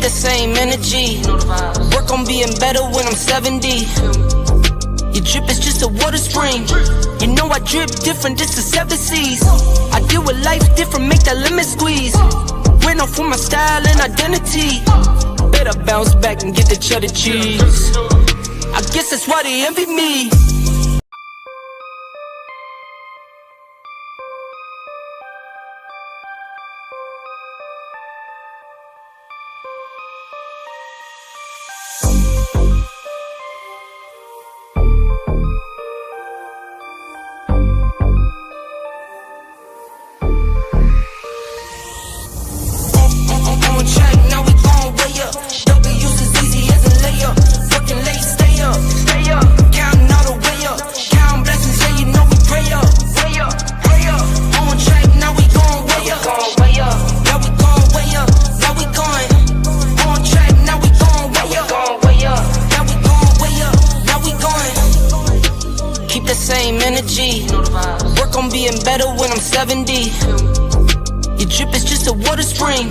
the same energy. Work on being better when I'm 70. Your drip is just a water spring. You know I drip different, this is 7 seas. I deal with life different, make that lemon squeeze. Went off with my style and identity. Better bounce back and get the cheddar cheese. I guess that's why they envy me. On track, now we gon' way up. W's as easy as a layup. Working late, stay up, stay up. Counting all the way up. Counting blessings, yeah, you know we pray up, way up, way up. On track, now we gon' way up, way up. Now we gon' way up, now we going. On track, now we gon' way up, way up. Now we gon' way up, now we going. Keep the same energy. Work on being better when I'm 70. Your drip is just a water spring.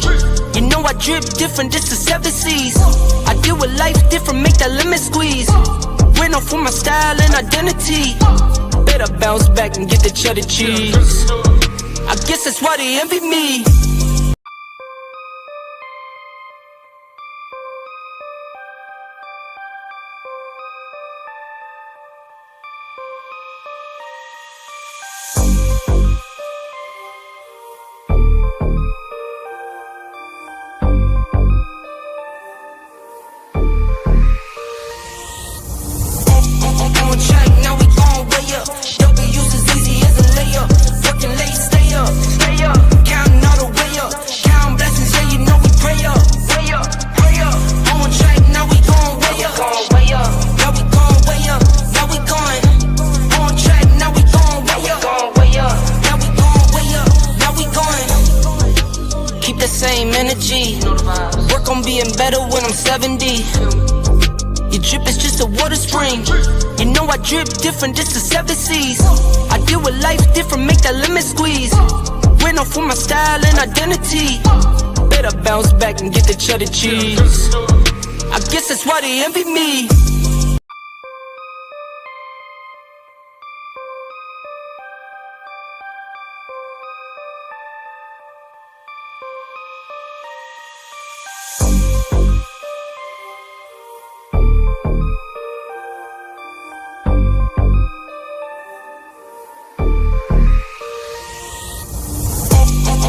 You know I drip different, this is 7 seas. I deal with life different, make that lemon squeeze. Went off with my style and identity. Better bounce back and get the cheddar cheese. I guess that's why they envy me. On track, now we gon' way up. W's as easy as a layup. Working late, stay up, stay up. Counting all the way up. Counting blessings, yeah, you know we pray up, way up, way up. On track, now we gon' way up, way up. Now we gon' way up, now we going. On track, now we gon' way up, way up. Now we gon' way up, now we going. Keep the same energy. Work on being better when I'm 70. Your drip is just a water spring. You know I drip different, this is 7 seas. I deal with life different, make that lemon squeeze. Went off with my style and identity. Better bounce back and get the cheddar cheese. I guess that's why they envy me.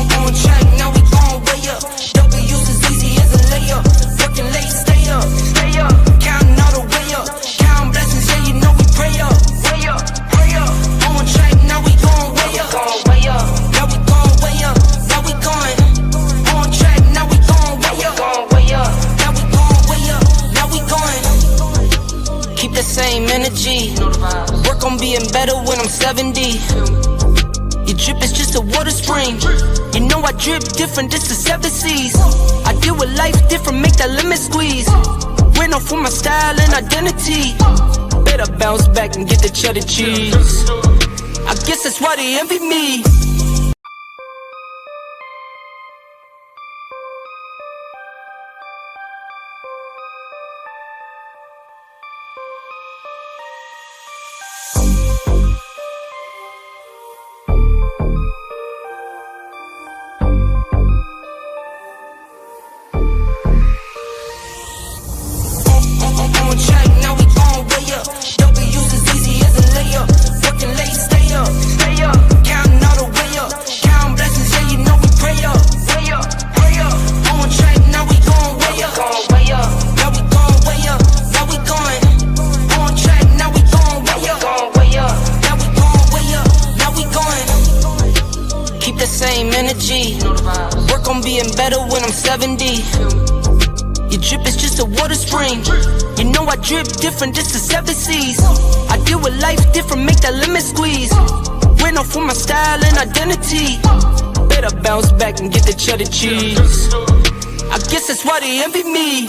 On track, now we gon' way up. W's as easy as a layup. Working late, stay up, stay up. Counting all the way up. Counting blessings, yeah, you know we pray up, way up, way up. On track, now we gon' way up, way up. Now we gon' way up, now we going. On track, now we gon' way up, way up. Now we gon' way up, now we going. Keep the same energy. Work on being better when I'm 70. Your drip is just a water spring. You know I drip different, this is 7 seas. I deal with life different, make that lemon squeeze. Went off with my style and identity. Better bounce back and get the cheddar cheese. I guess that's why they envy me. On track, now we gon' way up. W's as easy as a layup. Working late, stay up, stay up. Counting all the way up. Counting blessings, yeah, you know we pray up, way up, way up. On track, now we gon' way up, way up. Now we gon' way up, now we going. On track, now we gon' way up, way up. Now we gon' way up, now we going. Keep the same energy. Work on being better when I'm 70. Your drip is just a water spring. You know I drip different, this is 7 seas. I deal with life different, make that lemon squeeze. Went off with my style and identity. Better bounce back and get the cheddar cheese. I guess that's why they envy me.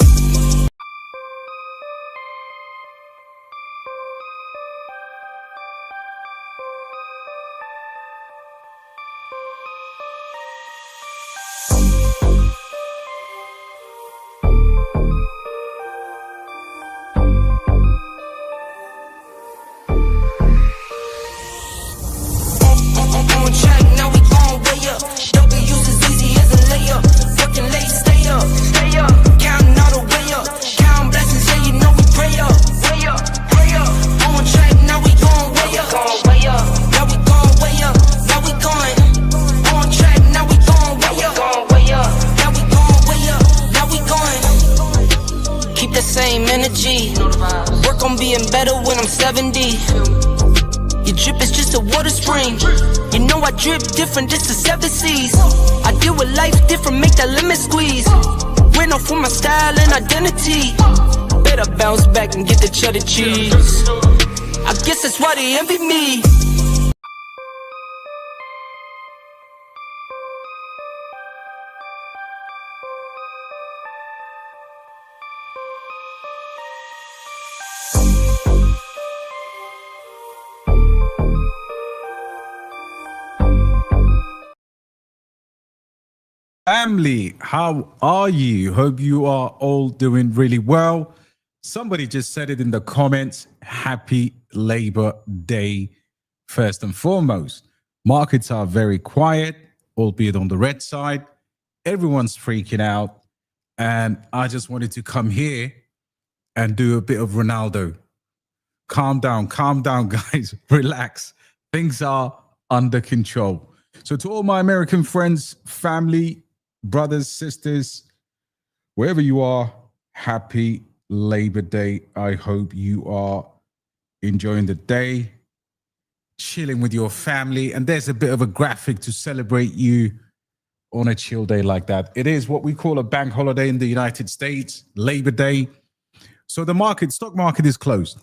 same energy. Work on being better when I'm 70. Your drip is just a water spring. You know I drip different, this is 7 seas. I deal with life different, make that lemon squeeze. Went off for my style and identity. Better bounce back and get the cheddar cheese. I guess that's why they envy me. Family, how are you? Hope you are all doing really well. Somebody just said it in the comments. Happy Labor Day, first and foremost. Markets are very quiet, albeit on the red side. Everyone's freaking out. And I just wanted to come here and do a bit of Ronaldo. Calm down, guys. Relax. Things are under control. So to all my American friends, family, brothers, sisters, wherever you are, happy Labor Day. I hope you are enjoying the day, chilling with your family, and there's a bit of a graphic to celebrate you on a chill day like that. It is what we call a bank holiday in the United States, Labor Day. So the stock market is closed.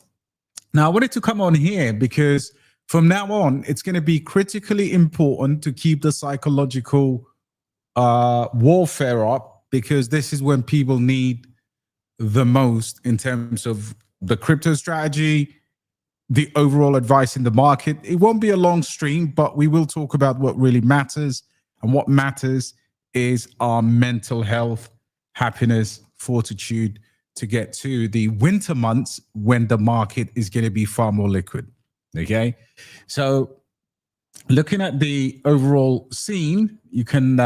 Now, I wanted to come on here because from now on, it's going to be critically important to keep the psychological warfare up, because this is when people need the most in terms of the crypto strategy, the overall advice in the market. It won't be a long stream, but we will talk about what really matters. And what matters is our mental health, happiness, fortitude to get to the winter months when the market is going to be far more liquid. Okay. So looking at the overall scene, you can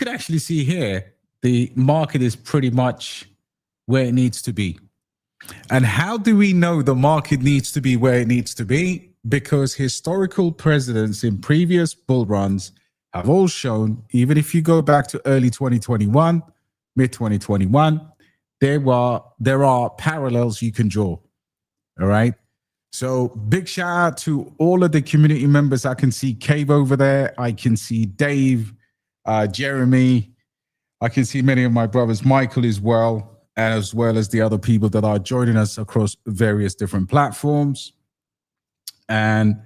actually see here the market is pretty much where it needs to be. And how do we know the market needs to be where it needs to be? Because historical presidents in previous bull runs have all shown, even if you go back to early 2021, mid 2021, there are parallels you can draw. All right. So big shout out to all of the community members. I can see Cave over there. I can see Dave, Jeremy. I can see many of my brothers, Michael as well as the other people that are joining us across various different platforms. And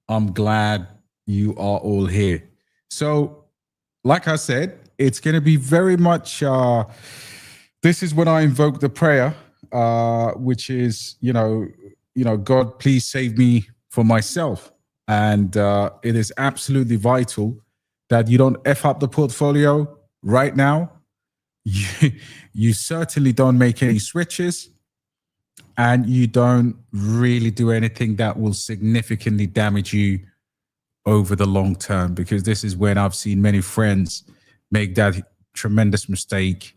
I'm glad you are all here. So, like I said, it's going to be very much, this is when I invoke the prayer, which is, God, please save me from myself. And it is absolutely vital that you don't F up the portfolio right now. You certainly don't make any switches, and you don't really do anything that will significantly damage you over the long term, because this is when I've seen many friends make that tremendous mistake,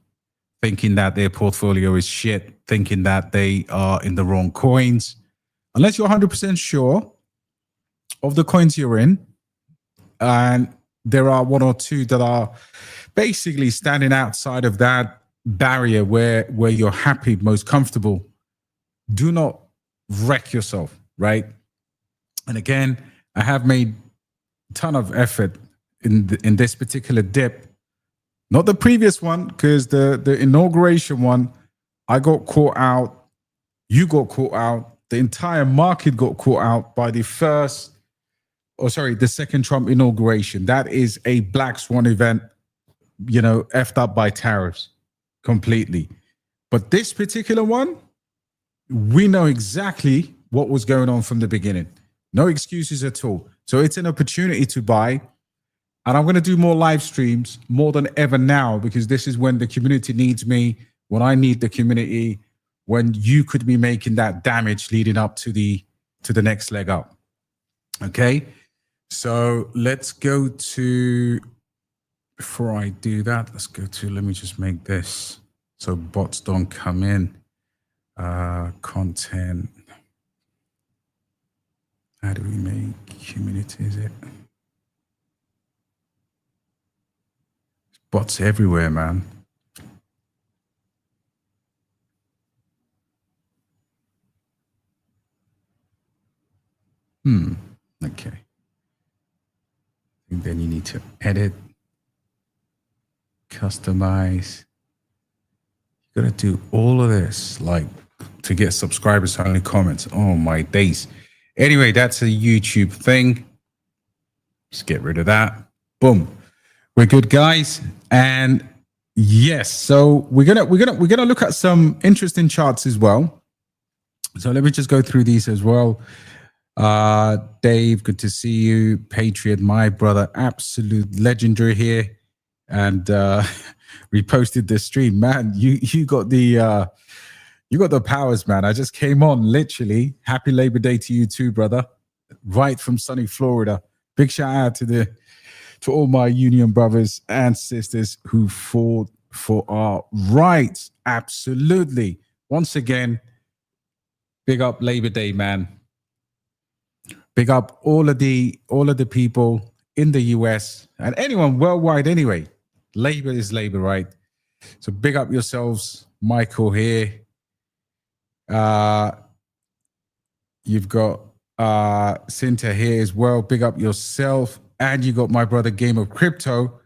thinking that their portfolio is shit, thinking that they are in the wrong coins. Unless you're 100% sure of the coins you're in, and there are one or two that are basically standing outside of that barrier where you're happy, most comfortable, do not wreck yourself, right? And again, I have made a ton of effort in this particular dip. Not the previous one, because the inauguration one, I got caught out, you got caught out, the entire market got caught out by the second Trump inauguration. That is a black swan event, effed up by tariffs completely. But this particular one, we know exactly what was going on from the beginning. No excuses at all. So it's an opportunity to buy. And I'm going to do more live streams more than ever now, because this is when the community needs me, when I need the community, when you could be making that damage leading up to the next leg up. Okay. So let's go to, before I do that, let me just make this so bots don't come in. Content. How do we make community? Is it? Bots everywhere, man. Okay. And then you need to edit, customize. You gotta do all of this, like to get subscribers, only comments. Oh my days. Anyway, that's a YouTube thing. Just get rid of that. Boom. We're good, guys. And yes, so we're gonna look at some interesting charts as well. So let me just go through these as well. Dave, good to see you. Patriot, my brother, absolute legendary here, and reposted the stream. Man, you got the powers, man. I just came on, literally. Happy Labor Day to you too, brother. Right from sunny Florida. Big shout out to all my union brothers and sisters who fought for our rights. Absolutely. Once again, big up Labor Day, man. Big up all of the people in the US and anyone worldwide anyway. Labor is labor, right? So big up yourselves. Michael here. You've got Cinta here as well. Big up yourself. And you got my brother Game of Crypto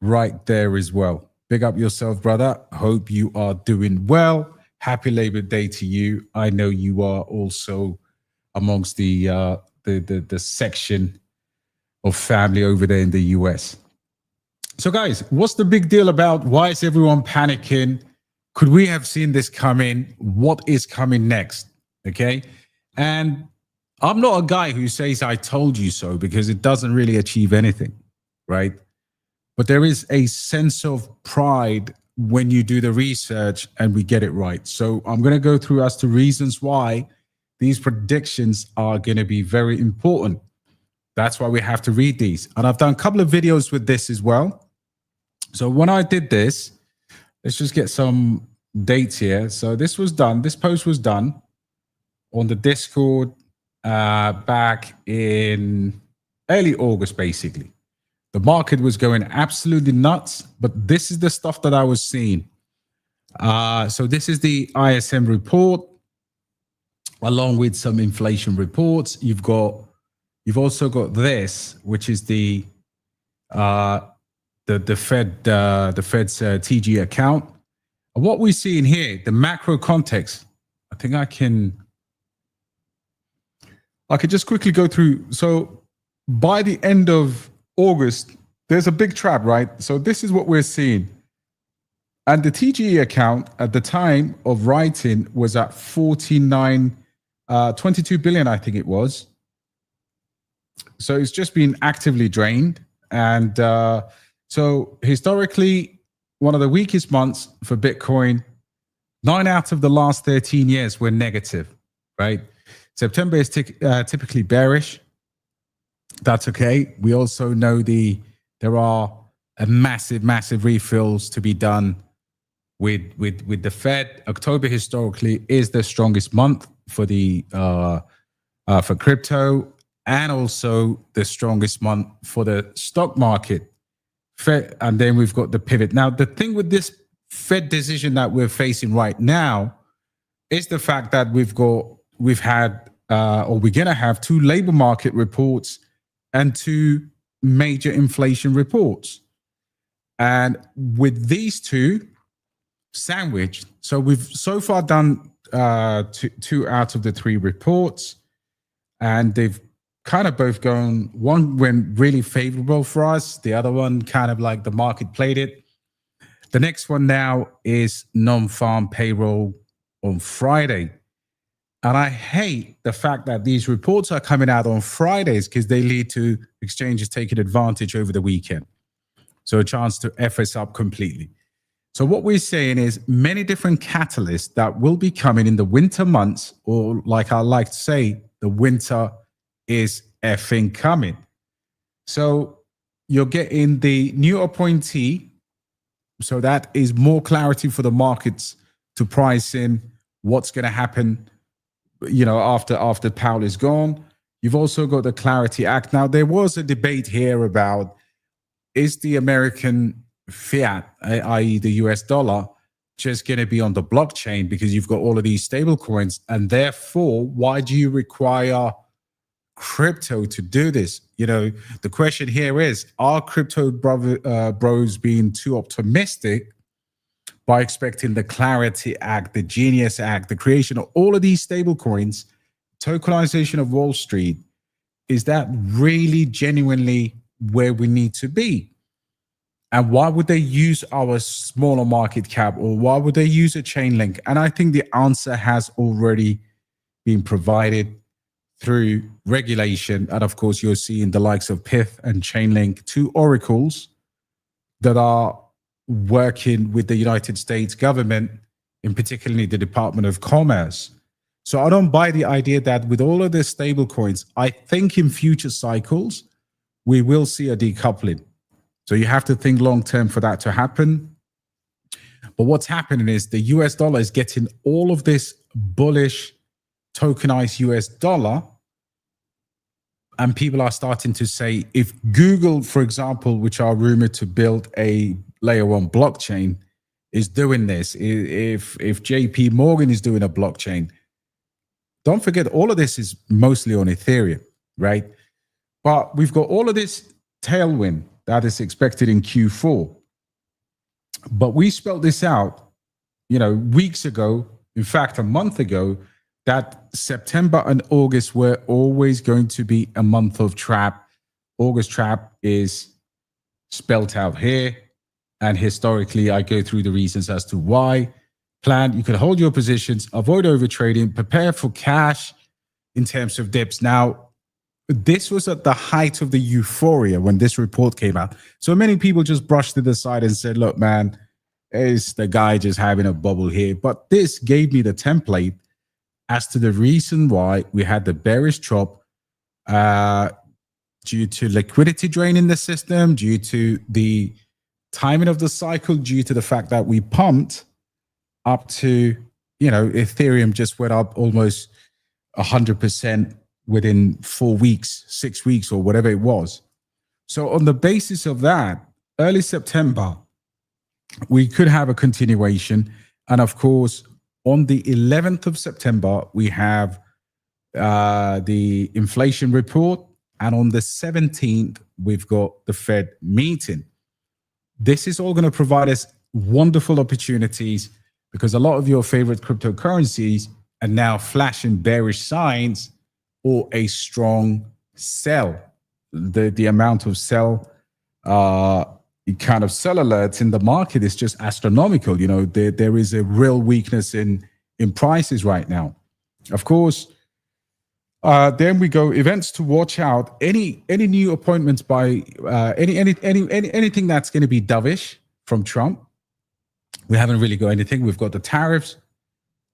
right there as well. Big up yourself, brother. Hope you are doing well. Happy Labor Day to you. I know you are also amongst the section of family over there in the US. So guys, what's the big deal about why is everyone panicking? Could we have seen this coming? What is coming next? Okay. And I'm not a guy who says I told you so, because it doesn't really achieve anything, right? But there is a sense of pride when you do the research and we get it right. So I'm going to go through as to reasons why these predictions are going to be very important. That's why we have to read these. And I've done a couple of videos with this as well. So when I did this, let's just get some dates here. So this was done. This post was done on the Discord back in early August, basically. The market was going absolutely nuts, but this is the stuff that I was seeing. So this is the ISM report, along with some inflation reports. You've also got this, which is the Fed's TG account. And what we're seeing here, the macro context. I think I could just quickly go through. So by the end of August, there's a big trap, right? So this is what we're seeing. And the TGE account at the time of writing was at 22 billion, I think it was. So it's just been actively drained. And so historically, one of the weakest months for Bitcoin, 9 out of the last 13 years were negative, right? September is typically bearish. That's okay. We also know there are a massive refills to be done with the Fed. October historically is the strongest month for for crypto, and also the strongest month for the stock market. Fed, and then we've got the pivot. Now, the thing with this Fed decision that we're facing right now is the fact that we're gonna have 2 labor market reports and 2 major inflation reports. And with these 2 sandwiched, so we've so far done 2 out of the 3 reports, and they've kind of both gone, one went really favorable for us, the other one kind of like the market played it. The next one now is non-farm payroll on Friday. And I hate the fact that these reports are coming out on Fridays, because they lead to exchanges taking advantage over the weekend. So a chance to FS up completely. So what we're saying is many different catalysts that will be coming in the winter months, or like I like to say, the winter is effing coming. So you're getting the new appointee. So that is more clarity for the markets to price in what's going to happen, after Powell is gone. You've also got the Clarity Act. Now, there was a debate here about, is the American fiat, i.e. the US dollar, just going to be on the blockchain, because you've got all of these stable coins, and therefore, why do you require crypto to do this. The question here is, are crypto bros being too optimistic by expecting the Clarity Act, the Genius Act, the creation of all of these stable coins, tokenization of Wall Street? Is that really genuinely where we need to be? And why would they use our smaller market cap, or why would they use a chain link? And I think the answer has already been provided through regulation. And of course, you're seeing the likes of Pith and Chainlink, two oracles that are working with the United States government, in particularly the Department of Commerce. So I don't buy the idea that with all of the stable coins, I think in future cycles, we will see a decoupling. So you have to think long term for that to happen. But what's happening is the US dollar is getting all of this bullish tokenized US dollar. And people are starting to say, if Google, for example, which are rumored to build a layer one blockchain, is doing this, if JP Morgan is doing a blockchain, don't forget all of this is mostly on Ethereum, right? But we've got all of this tailwind that is expected in Q4. But we spelled this out, weeks ago, in fact, a month ago, that September and August were always going to be a month of trap. August trap is spelled out here. And historically, I go through the reasons as to why. Plan, you can hold your positions, avoid overtrading, prepare for cash in terms of dips. Now, this was at the height of the euphoria when this report came out. So many people just brushed it aside and said, look, man, is the guy just having a bubble here? But this gave me the template as to the reason why we had the bearish drop due to liquidity drain in the system, due to the timing of the cycle, due to the fact that we pumped up to, Ethereum just went up almost 100% within 4 weeks, 6 weeks, or whatever it was. So on the basis of that, early September, we could have a continuation. And of course, on the 11th of September, we have the inflation report. And on the 17th, we've got the Fed meeting. This is all going to provide us wonderful opportunities, because a lot of your favorite cryptocurrencies are now flashing bearish signs or a strong sell. The amount of sell kind of sell alerts in the market is just astronomical. There is a real weakness in prices right now. Of course, then we go events to watch out. Any new appointments by anything that's going to be dovish from Trump. We haven't really got anything. We've got the tariffs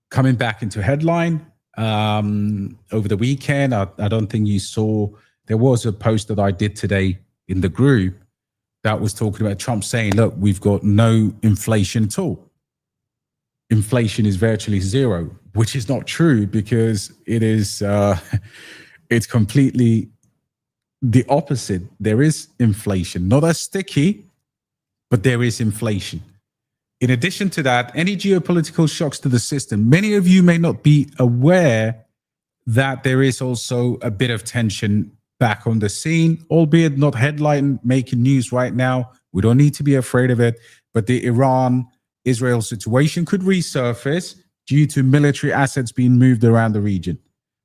coming back into headline over the weekend. I don't think you saw, there was a post that I did today in the group that was talking about Trump saying, look, we've got no inflation at all. Inflation is virtually zero, which is not true, because it is it's completely the opposite. There is inflation, not as sticky, but there is inflation. In addition to that, any geopolitical shocks to the system, many of you may not be aware that there is also a bit of tension back on the scene, albeit not headline making news right now. We don't need to be afraid of it, but the Iran-Israel situation could resurface due to military assets being moved around the region.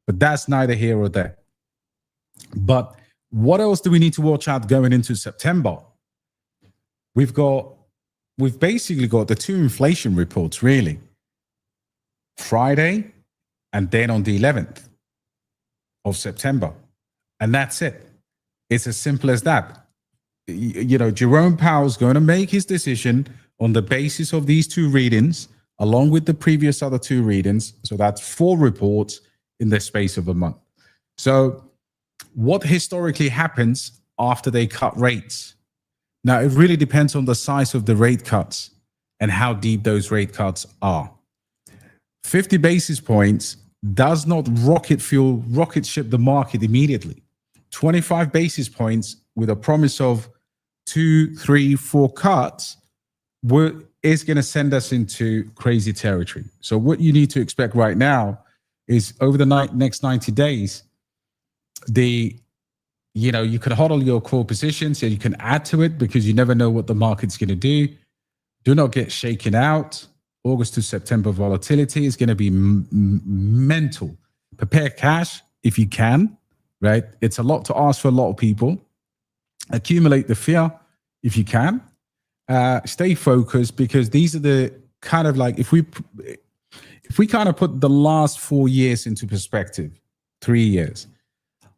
But that's neither here or there. But what else do we need to watch out going into September? We've basically got the two inflation reports, really. Friday and then on the 11th of September. And that's it. It's as simple as that. Jerome Powell's going to make his decision on the basis of these two readings, along with the previous other two readings. So that's 4 reports in the space of a month. So what historically happens after they cut rates? Now, it really depends on the size of the rate cuts and how deep those rate cuts are. 50 basis points does not rocket ship the market immediately. 25 basis points with a promise of 2, 3, 4 cuts is going to send us into crazy territory. So what you need to expect right now is over the next 90 days, you can hodl your core positions and you can add to it because you never know what the market's going to do. Do not get shaken out. August to September volatility is going to be mental. Prepare cash if you can, right? It's a lot to ask for a lot of people. Accumulate the fear if you can. Stay focused, because these are the kind of like, if we kind of put the last 4 years into perspective, 3 years,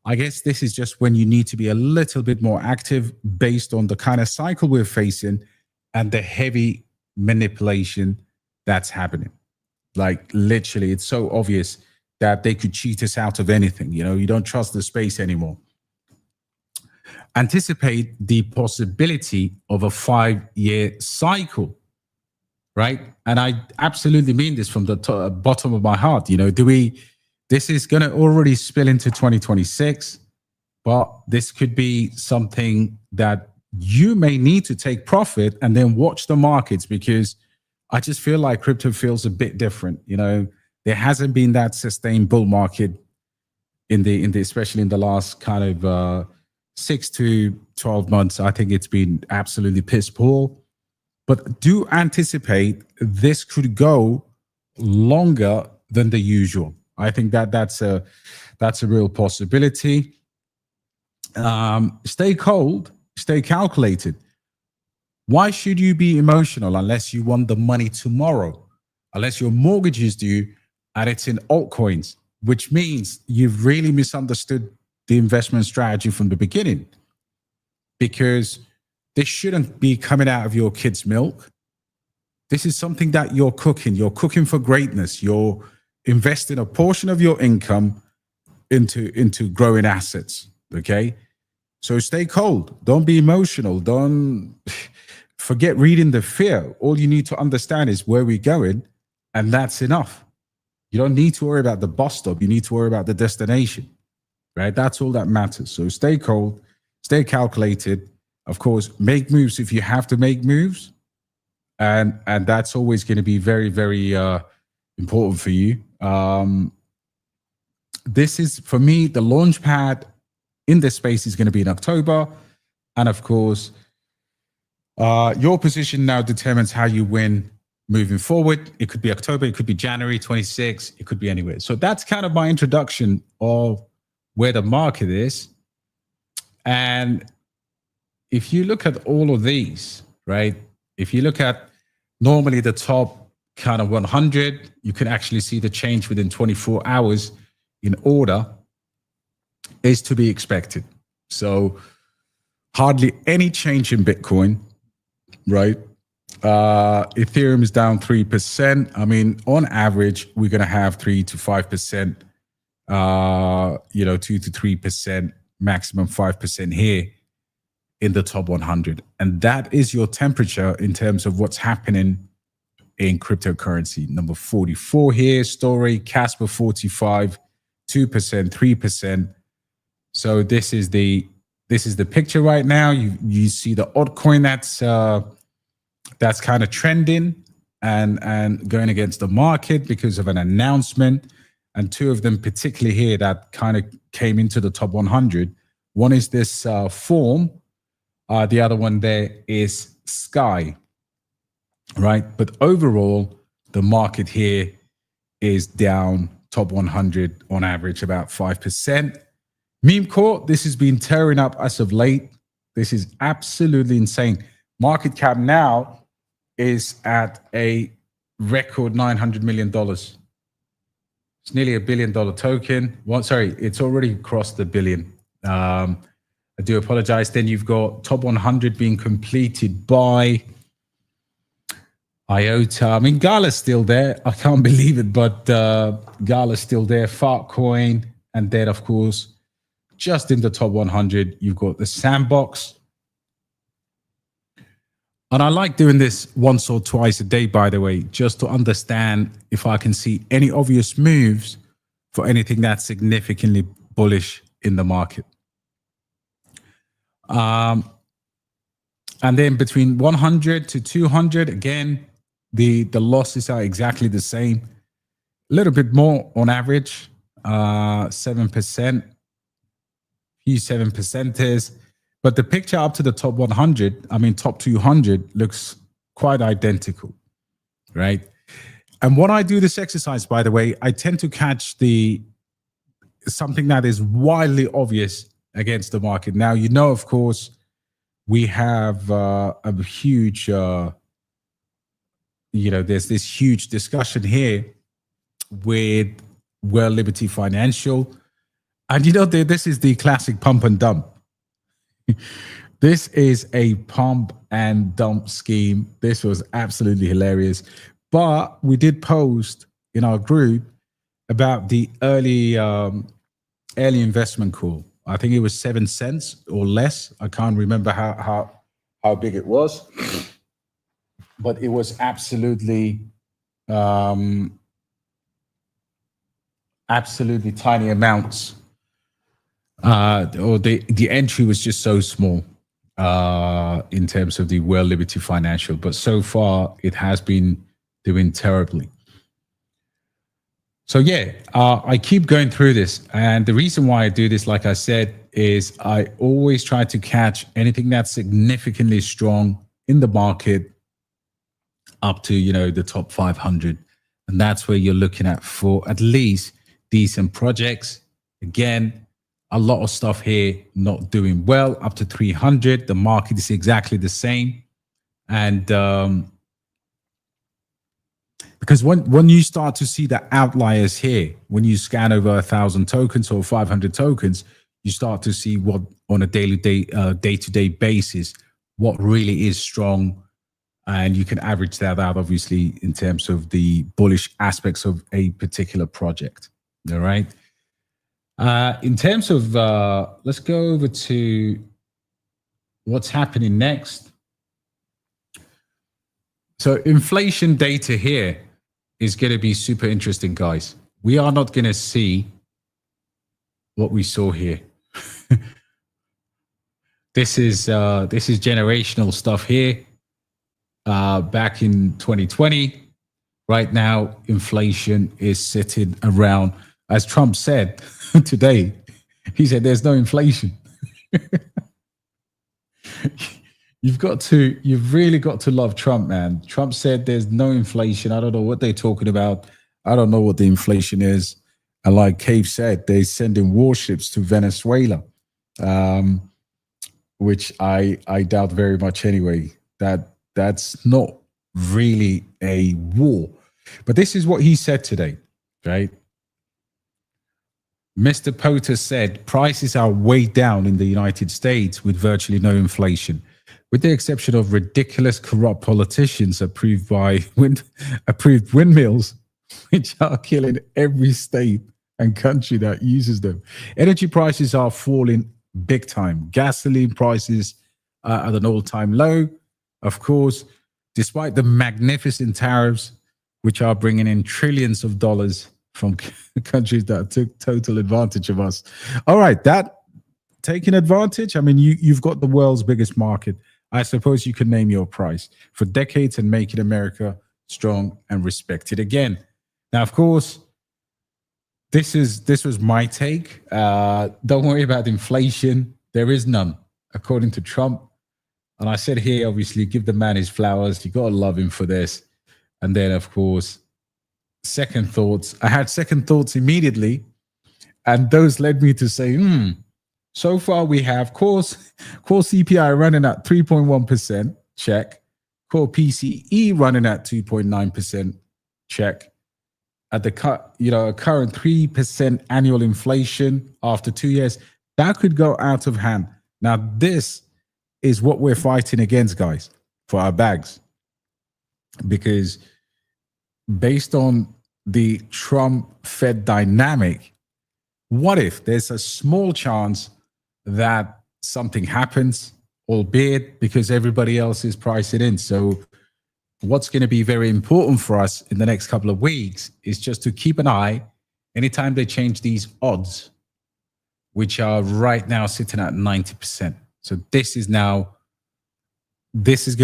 I guess this is just when you need to be a little bit more active based on the kind of cycle we're facing and the heavy manipulation that's happening. Like literally, it's so obvious that they could cheat us out of anything. You don't trust the space anymore. Anticipate the possibility of a 5-year cycle, right? And I absolutely mean this from the bottom of my heart. This is going to already spill into 2026, but this could be something that you may need to take profit and then watch the markets, because I just feel like crypto feels a bit different. There hasn't been that sustained bull market in the especially in the last kind of 6 to 12 months. I think it's been absolutely piss poor, but do anticipate this could go longer than the usual. I think that's a real possibility. Stay cold, stay calculated. Why should you be emotional unless you want the money tomorrow, unless your mortgage is due and it's in altcoins, which means you've really misunderstood the investment strategy from the beginning, because this shouldn't be coming out of your kid's milk. This is something that you're cooking. You're cooking for greatness. You're investing a portion of your income into growing assets. Okay. So stay cold. Don't be emotional. Don't forget reading the fear. All you need to understand is where we're going, and that's enough. You don't need to worry about the bus stop. You need to worry about the destination, right? That's all that matters. So stay cold, stay calculated. Of course, make moves if you have to make moves. And that's always going to be very, very important for you. This is, for me, the launch pad in this space is going to be in October. And of course, your position now determines how you win moving forward. It could be October, it could be January 26, it could be anywhere. So that's kind of my introduction of where the market is. And if you look at all of these, right? If you look at normally the top kind of 100, you can actually see the change within 24 hours in order is to be expected. So hardly any change in Bitcoin, right? Ethereum is down 3%. I mean, on average, we're going to have 3 to 5%, 2 to 3%, maximum 5% here in the top 100. And that is your temperature in terms of what's happening in cryptocurrency. Number 44 here, Story, Casper 45, 2%, 3%. So this is the picture right now. You see the altcoin that's kind of trending and going against the market because of an announcement. And two of them particularly here that kind of came into the top 100. One is this Form. The other one there is Sky, right? But overall, the market here is down top 100 on average about 5%. Meme Core, this has been tearing up as of late. This is absolutely insane. Market cap now is at a record $900 million. It's nearly $1 billion token. It's already crossed the billion. I do apologize. Then you've got top 100 being completed by IOTA. I mean, Gala's still there. I can't believe it, but Gala's still there. Fartcoin. And then, of course, just in the top 100, you've got the Sandbox. And I like doing this once or twice a day, by the way, just to understand if I can see any obvious moves for anything that's significantly bullish in the market. And then between 100 to 200, again, the losses are exactly the same. A little bit more on average, 7%. few 7%ers, but the picture up to the top 100, I mean, top 200 looks quite identical, right? And when I do this exercise, by the way, I tend to catch something that is widely obvious against the market. Now, you know, of course, we have a huge, there's this huge discussion here with World Liberty Financial. And, this is the classic pump and dump. This is a pump and dump scheme. This was absolutely hilarious. But we did post in our group about the early investment call. I think it was 7 cents or less. I can't remember how big it was, but it was absolutely tiny amounts. Or the entry was just so small in terms of the World Liberty Financial, but so far it has been doing terribly. So yeah, I keep going through this, and the reason why I do this, like I said, is I always try to catch anything that's significantly strong in the market up to the top 500, and that's where you're looking at for at least decent projects. Again, a lot of stuff here not doing well. Up to 300, the market is exactly the same, and because when you start to see the outliers here, when you scan over 1,000 tokens or 500 tokens, you start to see what on a day-to-day basis, what really is strong. And you can average that out, obviously, in terms of the bullish aspects of a particular project. All right. In terms of, let's go over to what's happening next. So inflation data here is going to be super interesting, guys. We are not going to see what we saw here. This is generational stuff here. Back in 2020, right now, inflation is sitting around, as Trump said today, he said there's no inflation. You've really got to love Trump, man. Trump said there's no inflation. I don't know what they're talking about. I don't know what the inflation is. And like Cave said, they're sending warships to Venezuela, which I doubt very much anyway. That's not really a war. But this is what he said today, right? Mr. Potter said prices are way down in the United States with virtually no inflation, with the exception of ridiculous corrupt politicians approved windmills, which are killing every state and country that uses them. Energy prices are falling big time. Gasoline prices are at an all-time low. Of course, despite the magnificent tariffs, which are bringing in trillions of dollars from countries that took total advantage of us. All right, that taking advantage, I mean, you've got the world's biggest market. I suppose you can name your price for decades and make it America strong and respected again. Now, of course, this was my take. Don't worry about inflation. There is none, according to Trump. And I said here, obviously, give the man his flowers. You got to love him for this. And then, of course, second thoughts. I had second thoughts immediately. And those led me to say, so far we have core CPI running at 3.1%, check. Core PCE running at 2.9%, check. At the current 3% annual inflation after 2 years, that could go out of hand. Now, this is what we're fighting against, guys, for our bags. Because based on the Trump-Fed dynamic, what if there's a small chance that something happens, albeit because everybody else is pricing in? So what's going to be very important for us in the next couple of weeks is just to keep an eye anytime they change these odds, which are right now sitting at 90%. So this is going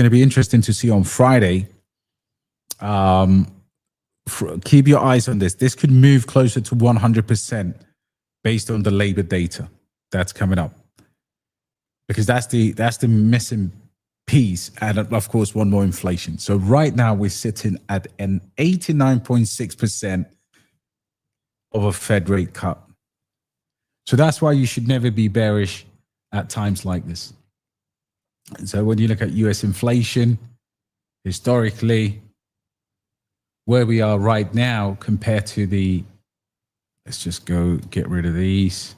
to be interesting to see on Friday. Keep your eyes on this. This could move closer to 100% based on the labor data. that's coming up, because that's the missing piece, and of course one more inflation. So right now we're sitting at an 89.6% of a Fed rate cut. So that's why you should never be bearish at times like this. And so when you look at US inflation historically, where we are right now compared to the, let's just go get rid of these.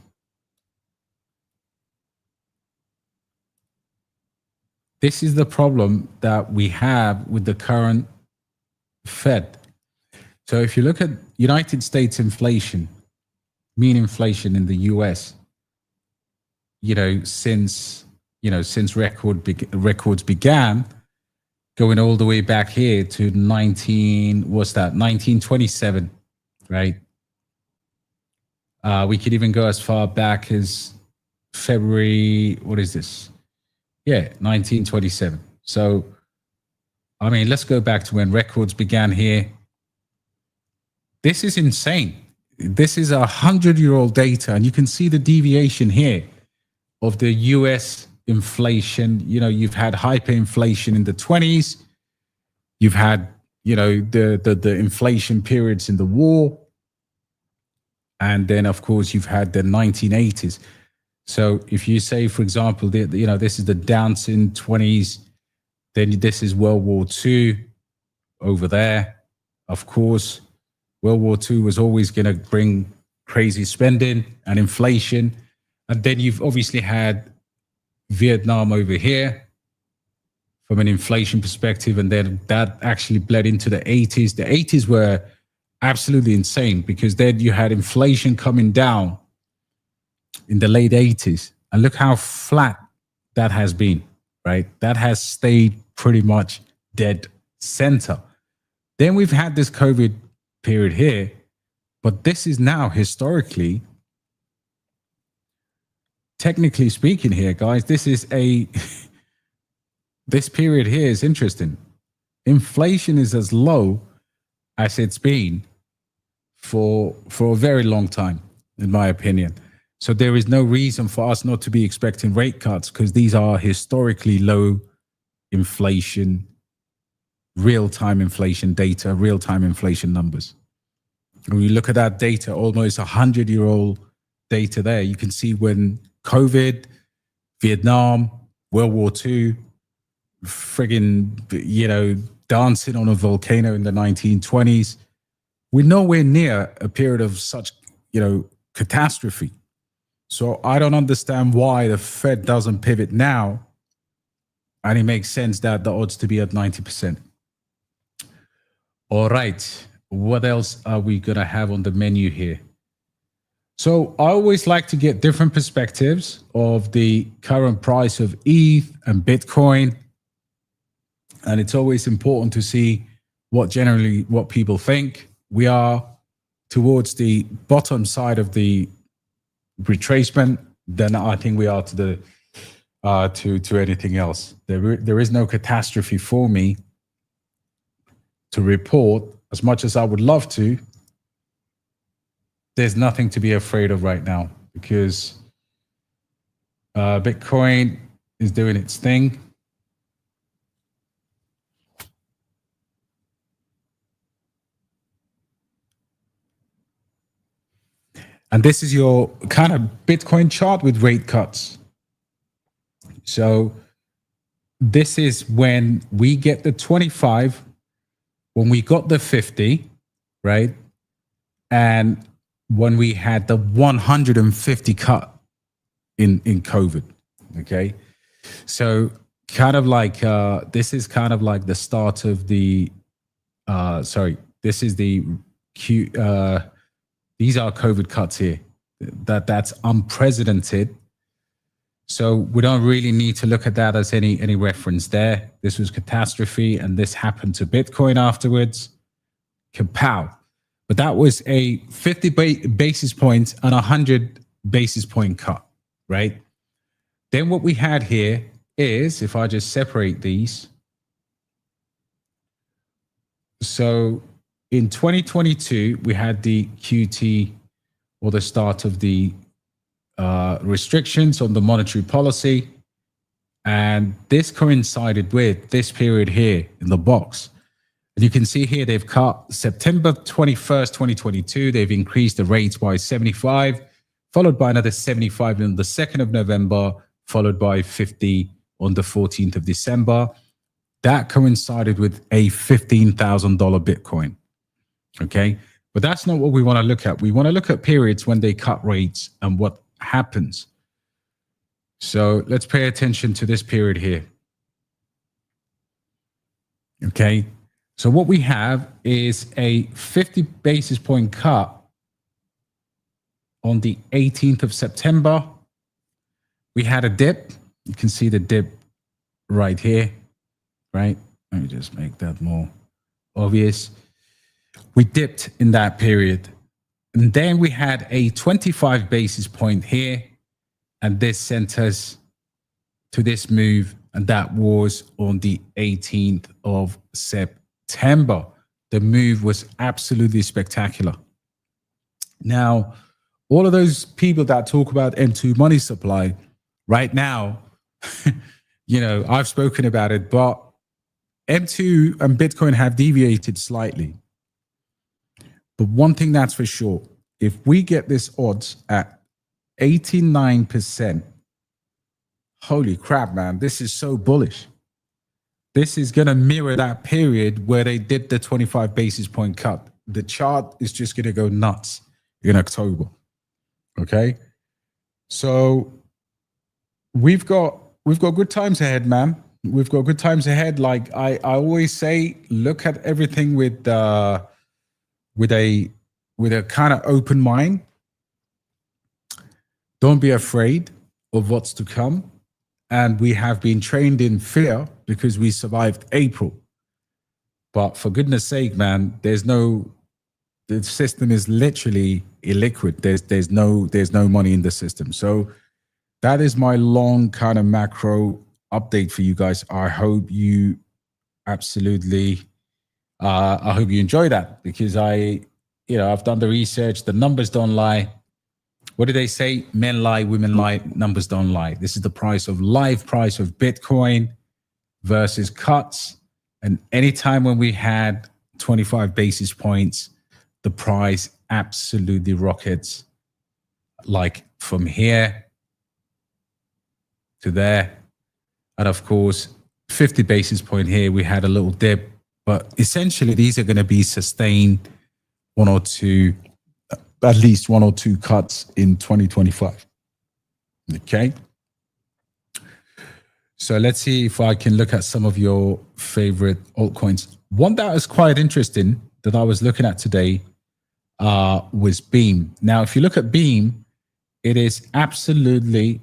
This is the problem that we have with the current Fed. So if you look at United States inflation, mean inflation in the US, since records began, going all the way back here to 1927, right? We could even go as far back as February, what is this? Yeah, 1927. So, I mean, let's go back to when records began here. This is insane. This is 100-year-old data, and you can see the deviation here of the US inflation. You've had hyperinflation in the 20s. You've had, the inflation periods in the war. And then, of course, you've had the 1980s. So if you say, for example, this is the Downton 20s, then this is World War II over there. Of course, World War II was always going to bring crazy spending and inflation. And then you've obviously had Vietnam over here from an inflation perspective. And then that actually bled into the 80s. The 80s were absolutely insane, because then you had inflation coming down in the late 80s. And look how flat that has been, right? That has stayed pretty much dead center. Then we've had this COVID period here, but this is now historically, technically speaking here, guys, this period here is interesting. Inflation is as low as it's been for a very long time, in my opinion. So there is no reason for us not to be expecting rate cuts, because these are historically low inflation, real-time inflation data, real-time inflation numbers. When you look at that data, almost 100-year-old data there, you can see when COVID, Vietnam, World War II, friggin', dancing on a volcano in the 1920s. We're nowhere near a period of such, catastrophe. So I don't understand why the Fed doesn't pivot now. And it makes sense that the odds to be at 90%. All right. What else are we going to have on the menu here? So I always like to get different perspectives of the current price of ETH and Bitcoin. And it's always important to see what people think. We are towards the bottom side of the retracement than I think we are to the to anything else. There is no catastrophe for me to report. As much as I would love to, there's nothing to be afraid of right now, because Bitcoin is doing its thing. And this is your kind of Bitcoin chart with rate cuts. So this is when we get the 25, when we got the 50, right? And when we had the 150 cut in COVID, okay? So kind of like, this is kind of like the start of the, this is the these are COVID cuts here. That's unprecedented. So we don't really need to look at that as any reference there. This was catastrophe, and this happened to Bitcoin afterwards. Kapow. But that was a 50 basis points and 100 basis point cut, right? Then what we had here is, if I just separate these. So in 2022, we had the QT, or the start of the restrictions on the monetary policy. And this coincided with this period here in the box. And you can see here they've cut September 21st, 2022. They've increased the rates by 75, followed by another 75 on the 2nd of November, followed by 50 on the 14th of December. That coincided with a $15,000 Bitcoin. Okay. But that's not what we want to look at. We want to look at periods when they cut rates and what happens. So let's pay attention to this period here. Okay. So what we have is a 50 basis point cut on the 18th of September. We had a dip. You can see the dip right here, right? Let me just make that more obvious. We dipped in that period. And then we had a 25 basis point here. And this sent us to this move. And that was on the 18th of September. The move was absolutely spectacular. Now, all of those people that talk about M2 money supply right now, you know, I've spoken about it, but M2 and Bitcoin have deviated slightly. But one thing that's for sure, if we get this odds at 89%, holy crap, man, this is so bullish. This is going to mirror that period where they did the 25 basis point cut. The chart is just going to go nuts in October. Okay. So we've got good times ahead, man. We've got good times ahead. Like I always say, look at everything with a kind of open mind. Don't be afraid of what's to come. And we have been trained in fear because we survived April. But for goodness sake, man, the system is literally illiquid. There's no money in the system. So that is my long kind of macro update for you guys. I hope you absolutely, I hope you enjoy that, because I've done the research. The numbers don't lie. What do they say? Men lie, women lie, numbers don't lie. This is the live price of Bitcoin versus cuts. And anytime when we had 25 basis points, the price absolutely rockets, like from here to there. And of course, 50 basis point here, we had a little dip, but essentially these are going to be sustained at least one or two cuts in 2025. Okay. So let's see if I can look at some of your favorite altcoins. One that is quite interesting that I was looking at today was Beam. Now, if you look at Beam, it is absolutely,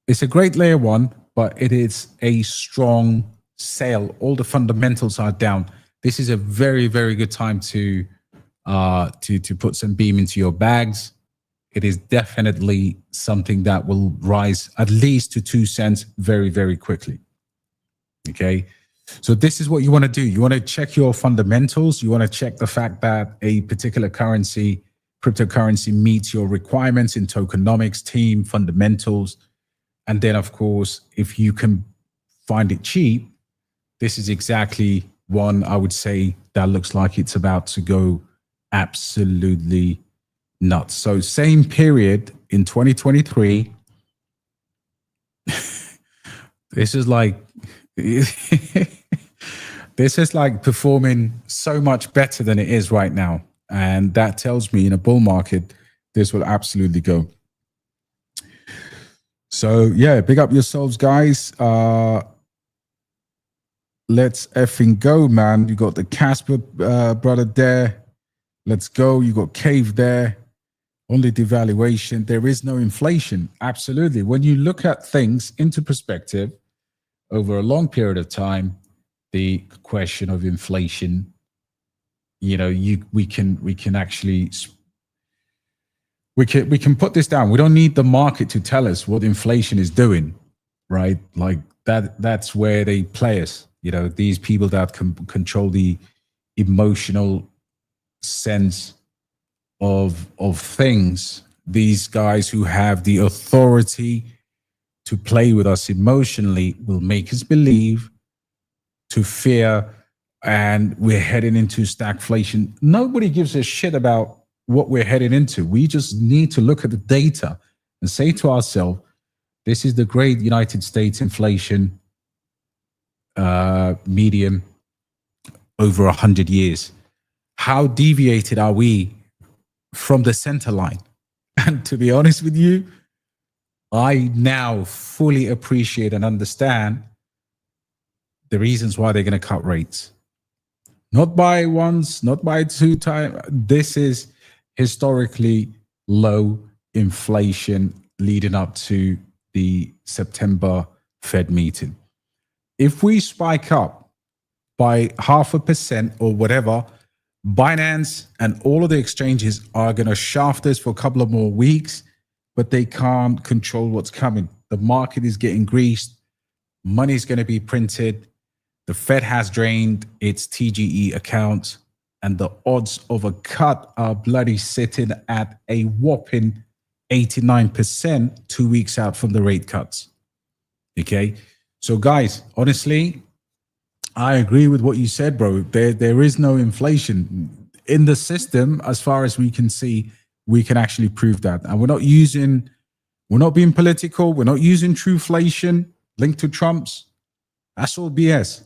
it's a great layer one, but it is a strong sale. All the fundamentals are down. This is a very, very good time to put some Beam into your bags. It is definitely something that will rise at least to 2 cents very, very quickly. Okay. So this is what you want to do. You want to check your fundamentals. You want to check the fact that a particular currency, cryptocurrency, meets your requirements in tokenomics, team, fundamentals. And then, of course, if you can find it cheap, this is exactly one I would say that looks like it's about to go absolutely nuts. So same period in 2023. This is like performing so much better than it is right now. And that tells me in a bull market, this will absolutely go. So yeah, big up yourselves, guys. Let's effing go, man. You got the Casper brother there. Let's go. You got Cave there. Only devaluation. There is no inflation. Absolutely. When you look at things into perspective over a long period of time, the question of inflation, we can put this down. We don't need the market to tell us what inflation is doing, right? Like that's where they play us. These people that can control the emotional sense of things, these guys who have the authority to play with us emotionally will make us believe to fear and we're heading into stagflation. Nobody gives a shit about what we're heading into. We just need to look at the data and say to ourselves, this is the great United States inflation medium over 100 years. How deviated are we from the center line? And to be honest with you, I now fully appreciate and understand the reasons why they're going to cut rates. Not by once, not by two times. This is historically low inflation leading up to the September Fed meeting. If we spike up by 0.5% or whatever, Binance and all of the exchanges are going to shaft us for a couple of more weeks, but they can't control what's coming. The market is getting greased. Money is going to be printed. The Fed has drained its TGE accounts, and the odds of a cut are bloody sitting at a whopping 89% 2 weeks out from the rate cuts. Okay. So guys, honestly, I agree with what you said, bro. There is no inflation in the system as far as we can see. We can actually prove that. And we're not being political. We're not using trueflation linked to Trump's. That's all BS.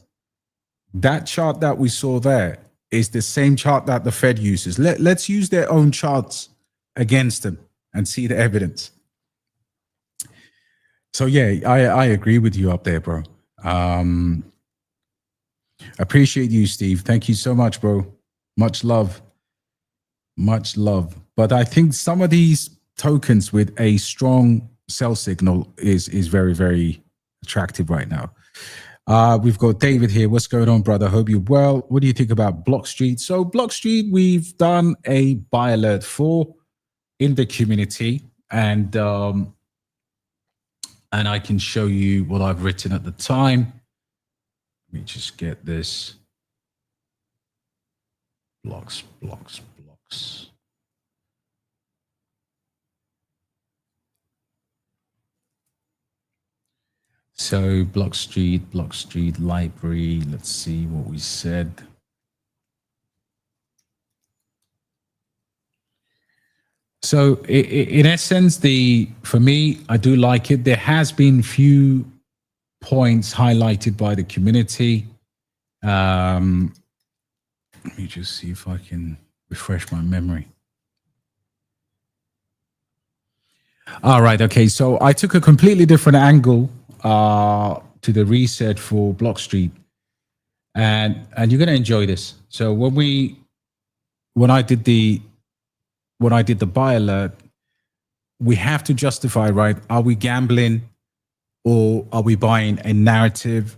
That chart that we saw there is the same chart that the Fed uses. Let's use their own charts against them and see the evidence. So yeah, I agree with you up there, bro. Appreciate you, Steve. Thank you so much, bro. Much love. Much love. But I think some of these tokens with a strong sell signal is very, very attractive right now. We've got David here. What's going on, brother? Hope you're well. What do you think about Block Street? So Block Street, we've done a buy alert for in the community, and I can show you what I've written at the time. Let me just get this. Blocks. So Block Street library. Let's see what we said. So in essence, for me, I do like it. There has been few points highlighted by the community. Let me just see if I can refresh my memory. All right. Okay. So I took a completely different angle to the research for Block Street, and you're going to enjoy this. So when I did the buy alert, we have to justify, right? Are we gambling, or are we buying a narrative,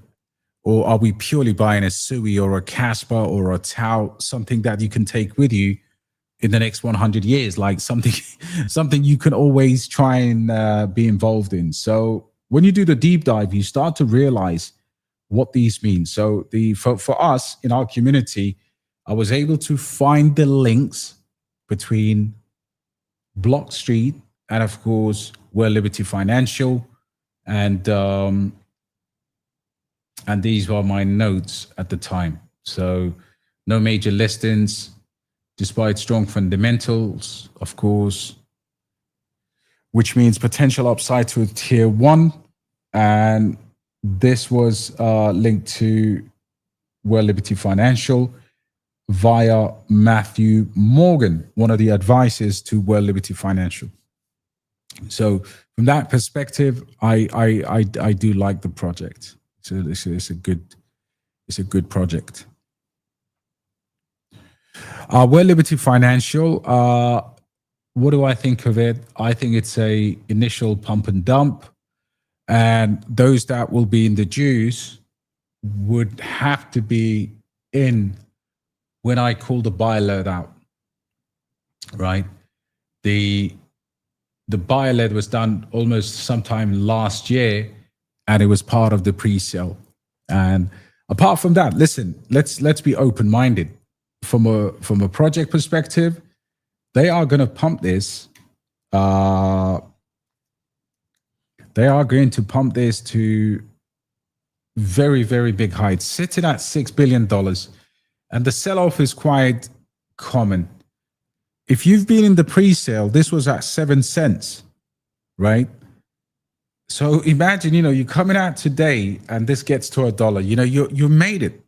or are we purely buying a SUI or a Casper or a Tau, something that you can take with you in the next 100 years, like something you can always try and be involved in. So when you do the deep dive, you start to realize what these mean. So for us in our community, I was able to find the links between Block Street and, of course, World Liberty Financial, and these were my notes at the time. So no major listings, despite strong fundamentals, of course, which means potential upside to a tier 1. And this was linked to World Liberty Financial via Matthew Morgan, one of the advisors to World Liberty Financial. So from that perspective, I do like the project. So it's a good project. World Liberty Financial, what do I think of it? I think it's a initial pump and dump, and those that will be in the juice would have to be in when I call the buy alert out, right? The buy alert was done almost sometime last year, and it was part of the pre-sale. And apart from that, listen, let's be open-minded. From a project perspective, they are going to pump this They are going to pump this to very, very big heights, sitting at $6 billion. And the sell-off is quite common. If you've been in the pre-sale, this was at 7 cents, right? So imagine, you're coming out today and this gets to $1. You made it.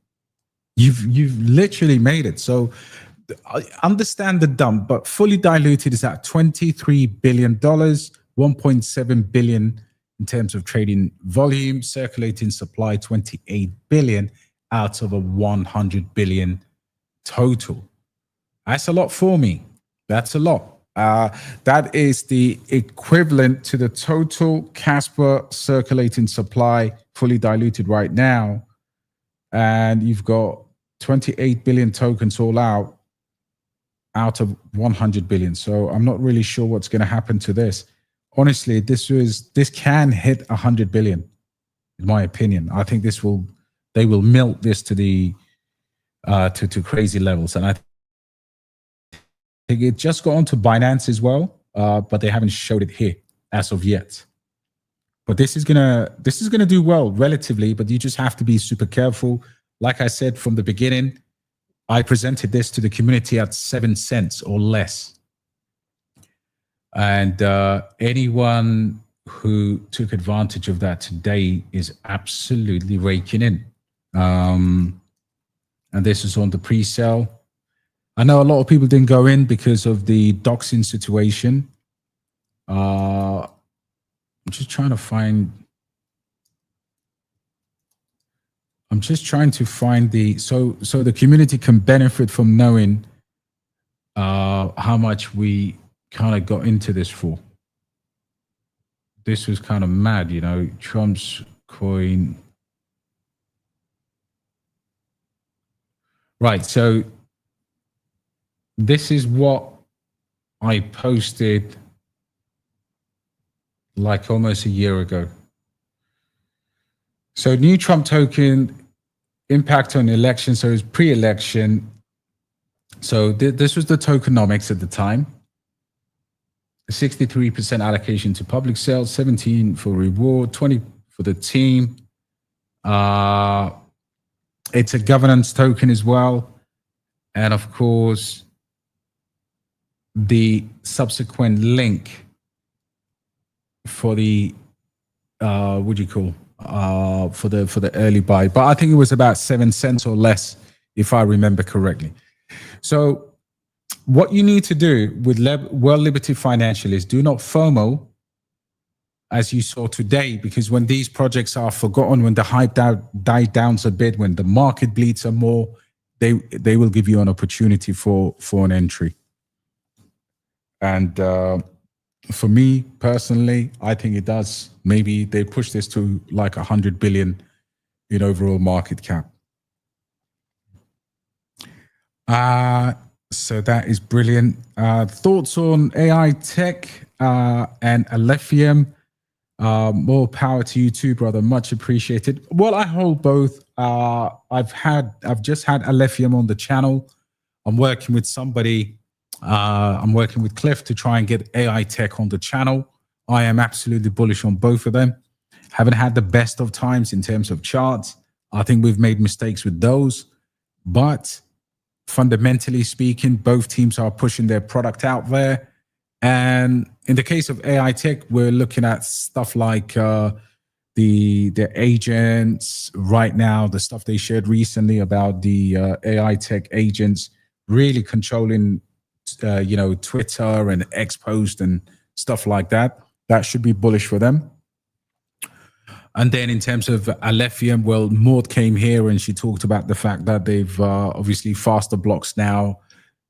You've literally made it. So I understand the dump, but fully diluted is at $23 billion, 1.7 billion in terms of trading volume, circulating supply 28 billion out of a 100 billion total. That's a lot for me. That's a lot. That is the equivalent to the total Casper circulating supply, fully diluted right now. And you've got 28 billion tokens all out of 100 billion. So I'm not really sure what's going to happen to this. Honestly, this can hit 100 billion, in my opinion. I think they will milk this to the to crazy levels. And I think it just got onto Binance as well, but they haven't showed it here as of yet. But this is gonna do well relatively, but you just have to be super careful. Like I said from the beginning, I presented this to the community at 7 cents or less. And anyone who took advantage of that today is absolutely raking in. And this is on the pre-sale. I know a lot of people didn't go in because of the doxing situation. I'm just trying to find so the community can benefit from knowing how much we kind of got into this for. This was kind of mad, Trump's coin. Right, so this is what I posted like almost a year ago. So new Trump token, impact on election. So it was pre-election. So this was the tokenomics at the time. 63% allocation to public sales, 17 for reward, 20 for the team. It's a governance token as well. And of course, the subsequent link for the for the early buy, but I think it was about 7 cents or less, if I remember correctly. So what you need to do with World Liberty Financial is do not FOMO, as you saw today, because when these projects are forgotten, when the hype dies down a bit, when the market bleeds some more, they will give you an opportunity for an entry. And for me personally, I think it does. Maybe they push this to like 100 billion in overall market cap. So that is brilliant. Thoughts on AI tech and Alephium? More power to you too, brother. Much appreciated. Well, I hold both. I've just had Alephium on the channel. I'm working with somebody. I'm working with Cliff to try and get AI tech on the channel. I am absolutely bullish on both of them. Haven't had the best of times in terms of charts. I think we've made mistakes with those, but fundamentally speaking, both teams are pushing their product out there. And in the case of AI tech, we're looking at stuff like the agents right now, the stuff they shared recently about the AI tech agents really controlling, Twitter and X post and stuff like that. That should be bullish for them. And then in terms of Alephium, well, Maud came here and she talked about the fact that they've obviously faster blocks now.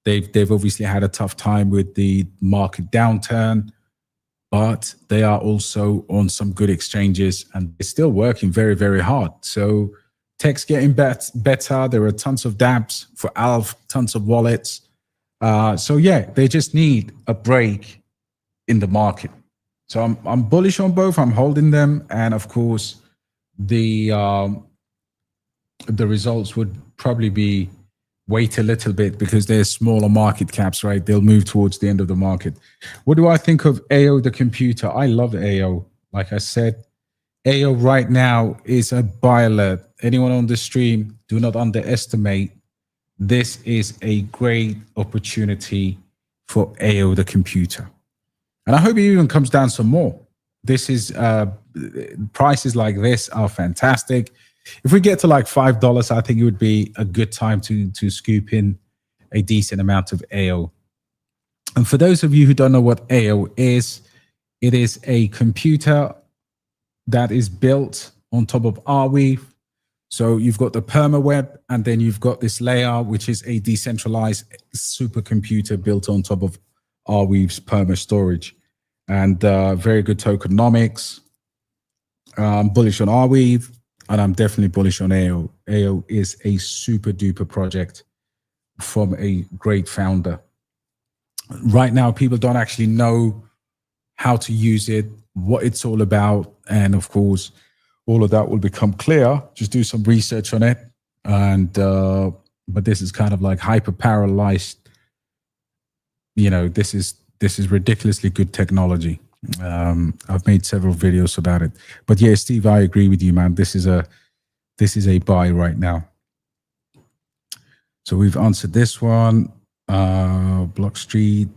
They've obviously had a tough time with the market downturn, but they are also on some good exchanges and they're still working very, very hard. So tech's getting better. There are tons of dApps for Alf, tons of wallets. So yeah, they just need a break in the market. So I'm bullish on both. I'm holding them, and of course, the results would probably be wait a little bit because they're smaller market caps, right? They'll move towards the end of the market. What do I think of AO, the computer? I love AO. Like I said, AO right now is a buy alert. Anyone on the stream, do not underestimate. This is a great opportunity for AO, the computer. And I hope it even comes down some more. This is prices like this are fantastic. If we get to like $5, I think it would be a good time to scoop in a decent amount of AO. And for those of you who don't know what AO is, it is a computer that is built on top of Arweave. So you've got the permaweb, and then you've got this layer, which is a decentralized supercomputer built on top of Arweave's perma storage. And very good tokenomics. Bullish on Arweave, and I'm definitely bullish on AO. AO is a super duper project from a great founder. Right now, people don't actually know how to use it, what it's all about, and of course, all of that will become clear. Just do some research on it, and but this is kind of like hyper parallelized. You know, this is ridiculously good technology. I've made several videos about it, but yeah, Steve, I agree with you, man. This is a buy right now. So we've answered this one, Block Street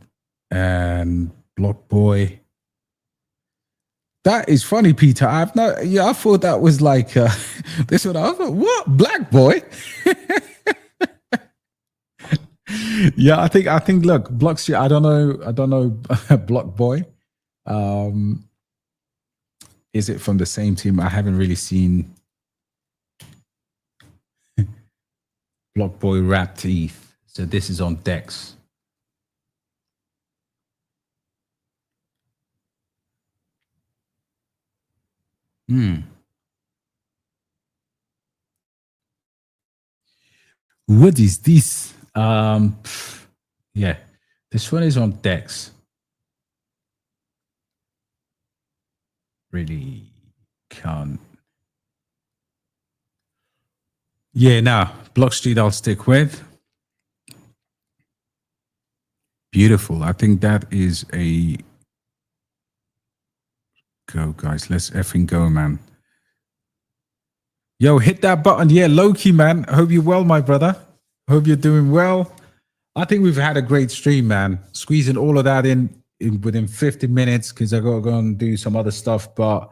and Block Boy. That is funny, Peter. I thought that was like this one. I thought, what, Black Boy? Yeah, I think. Look, Block Street. I don't know, Block Boy. Is it from the same team? I haven't really seen Block Boy Rap Teeth. So this is on Dex. What is this? Yeah, this one is on Dex. Really can't. Yeah, now Block Street I'll stick with. Beautiful. I think that is a go, guys. Let's effing go, man. Yo, hit that button. Yeah, Loki, man. Hope you're well, my brother. Hope you're doing well. I think we've had a great stream, man. Squeezing all of that in within 50 minutes because I got to go and do some other stuff. But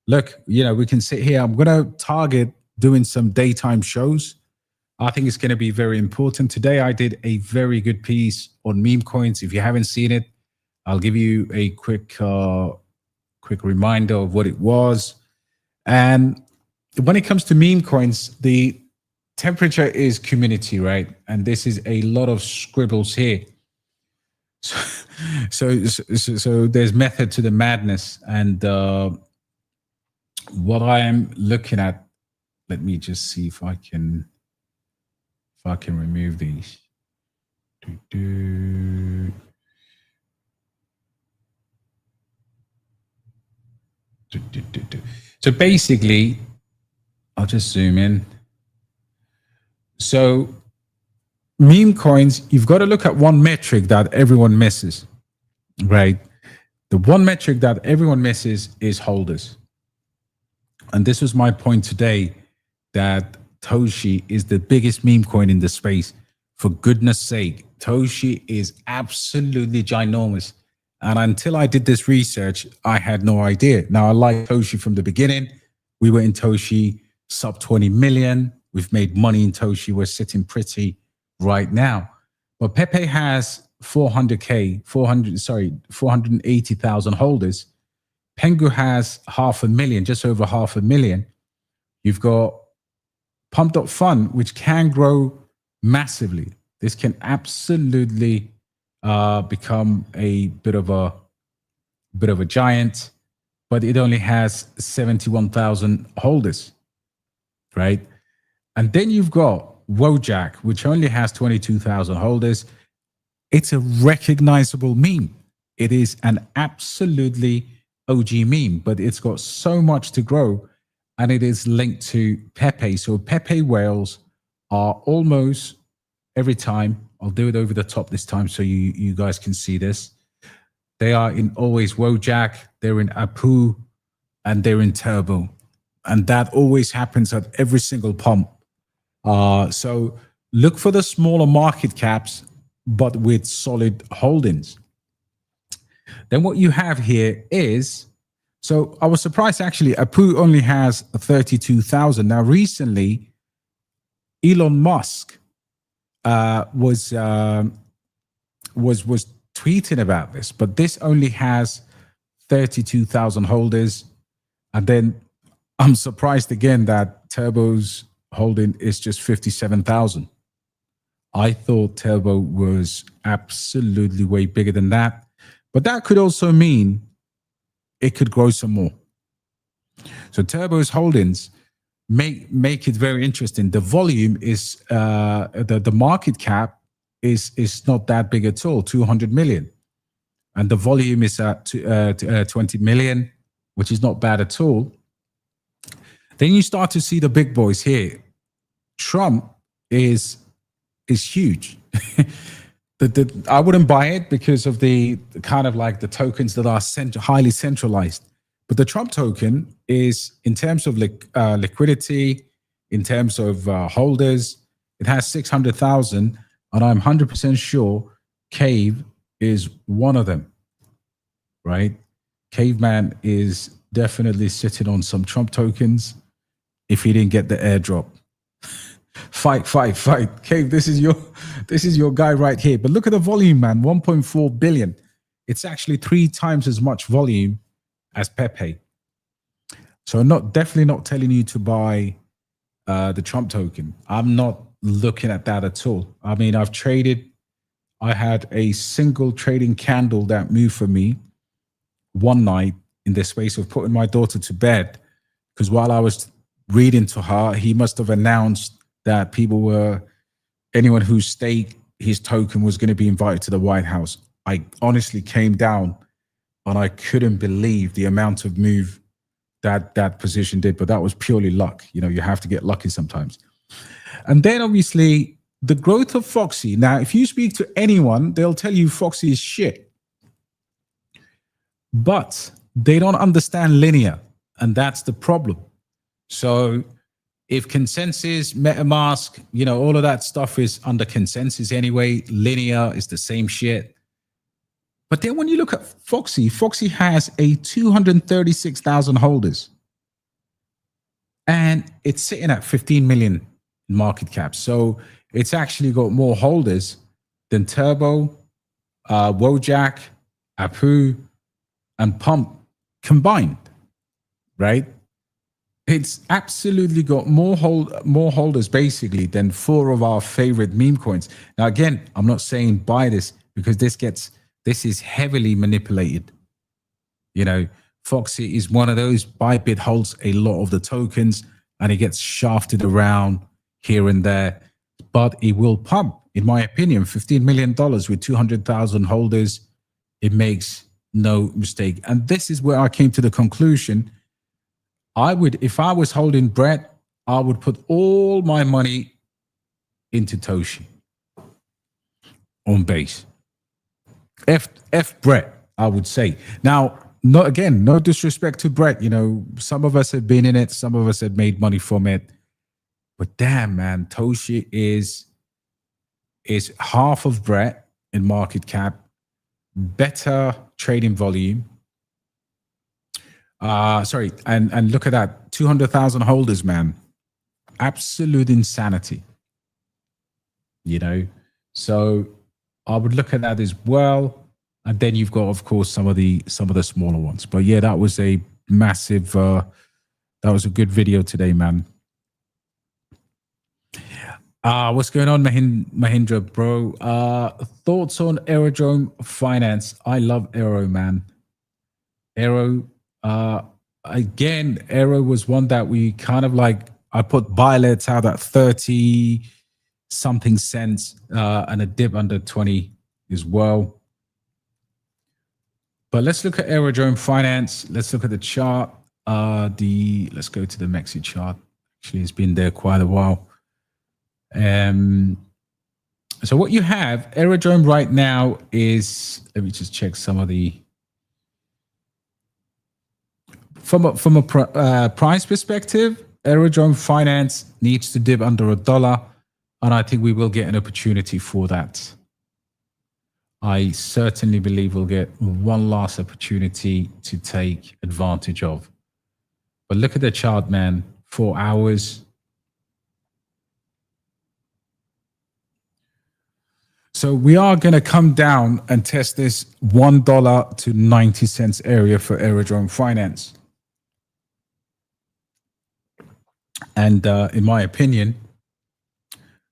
look, you know, we can sit here. I'm going to target doing some daytime shows. I think it's going to be very important. Today, I did a very good piece on meme coins. If you haven't seen it, I'll give you a quick reminder of what it was. And when it comes to meme coins, the temperature is community, right? And this is a lot of scribbles here. So there's method to the madness. And what I am looking at, let me just see if I can remove these. So basically, I'll just zoom in. So meme coins, you've got to look at one metric that everyone misses, right? The one metric that everyone misses is holders. And this was my point today, that Toshi is the biggest meme coin in the space. For goodness sake, Toshi is absolutely ginormous. And until I did this research, I had no idea. Now, I like Toshi from the beginning. We were in Toshi sub 20 million. We've made money in Toshi. We're sitting pretty right now. But Pepe has 480,000 holders. Pengu has 500,000, just over 500,000. You've got Pump.Fun, which can grow massively. This can absolutely become a bit of a giant, but it only has 71,000 holders, right? And then you've got Wojak, which only has 22,000 holders. It's a recognizable meme. It is an absolutely OG meme, but it's got so much to grow, and it is linked to Pepe. So Pepe whales are almost every time. I'll do it over the top this time so you guys can see this. They are in always Wojak, they're in Apu, and they're in Turbo. And that always happens at every single pump. So look for the smaller market caps, but with solid holdings. Then what you have here is, so I was surprised actually, Apu only has 32,000. Now recently, Elon Musk was tweeting about this, but this only has 32,000 holders. And then I'm surprised again that Turbo's holding is just 57,000. I thought Turbo was absolutely way bigger than that, but that could also mean it could grow some more. So Turbo's holdings make it very interesting. The volume is the market cap is not that big at all, 200 million, and the volume is at 20 million, which is not bad at all. Then you start to see the big boys here. Trump is huge. I wouldn't buy it because of the kind of like the tokens that are highly centralized. But the Trump token is, in terms of liquidity, in terms of holders, it has 600,000, and I'm 100% sure Cave is one of them, right? Caveman is definitely sitting on some Trump tokens if he didn't get the airdrop. Fight. Cave, this is your guy right here. But look at the volume, man, 1.4 billion. It's actually 3 times as much volume as Pepe. So definitely not telling you to buy the Trump token. I'm not looking at that at all. I mean, I had a single trading candle that moved for me one night in the space of putting my daughter to bed, because while I was reading to her, he must have announced that anyone who staked his token was going to be invited to the White House. I honestly came down and I couldn't believe the amount of move that position did, but that was purely luck. You know, you have to get lucky sometimes. And then obviously the growth of Foxy. Now, if you speak to anyone, they'll tell you Foxy is shit, but they don't understand linear, and that's the problem. So if consensus, MetaMask, you know, all of that stuff is under consensus anyway, linear is the same shit. But then when you look at Foxy has a 236,000 holders, and it's sitting at 15 million in market cap. So it's actually got more holders than Turbo, Wojak, Apu, and Pump combined, right? It's absolutely got more holders basically than 4 of our favorite meme coins. Now, again, I'm not saying buy this because this is heavily manipulated. You know, Foxy is one of those. Bybit holds a lot of the tokens and it gets shafted around here and there, but it will pump, in my opinion, $15 million with 200,000 holders. It makes no mistake. And this is where I came to the conclusion. If I was holding Brett, I would put all my money into Toshi on base. F Brett, I would say. Now, no disrespect to Brett. You know, some of us have been in it, some of us have made money from it. But damn, man, Toshi is half of Brett in market cap, better trading volume. And look at that, 200,000 holders, man. Absolute insanity. You know, so I would look at that as well. And then you've got, of course, some of the smaller ones. But yeah, that was a massive. That was a good video today, man. What's going on, Mahindra, bro? Thoughts on Aerodrome Finance? I love Aero, man. Aero. Again, Aero was one that we kind of like. I put buy let's out at 30 something cents and a dip under 20 as well. But let's look at Aerodrome Finance. Let's look at the chart. Let's go to the Mexi chart. Actually, it's been there quite a while. So what you have, Aerodrome right now is, let me just check some of the, from a price perspective, Aerodrome Finance needs to dip under $1, and I think we will get an opportunity for that. I certainly believe we'll get one last opportunity to take advantage of. But look at the chart, man. 4 hours. So we are going to come down and test this $1 to 90 cents area for Aerodrome Finance. And in my opinion,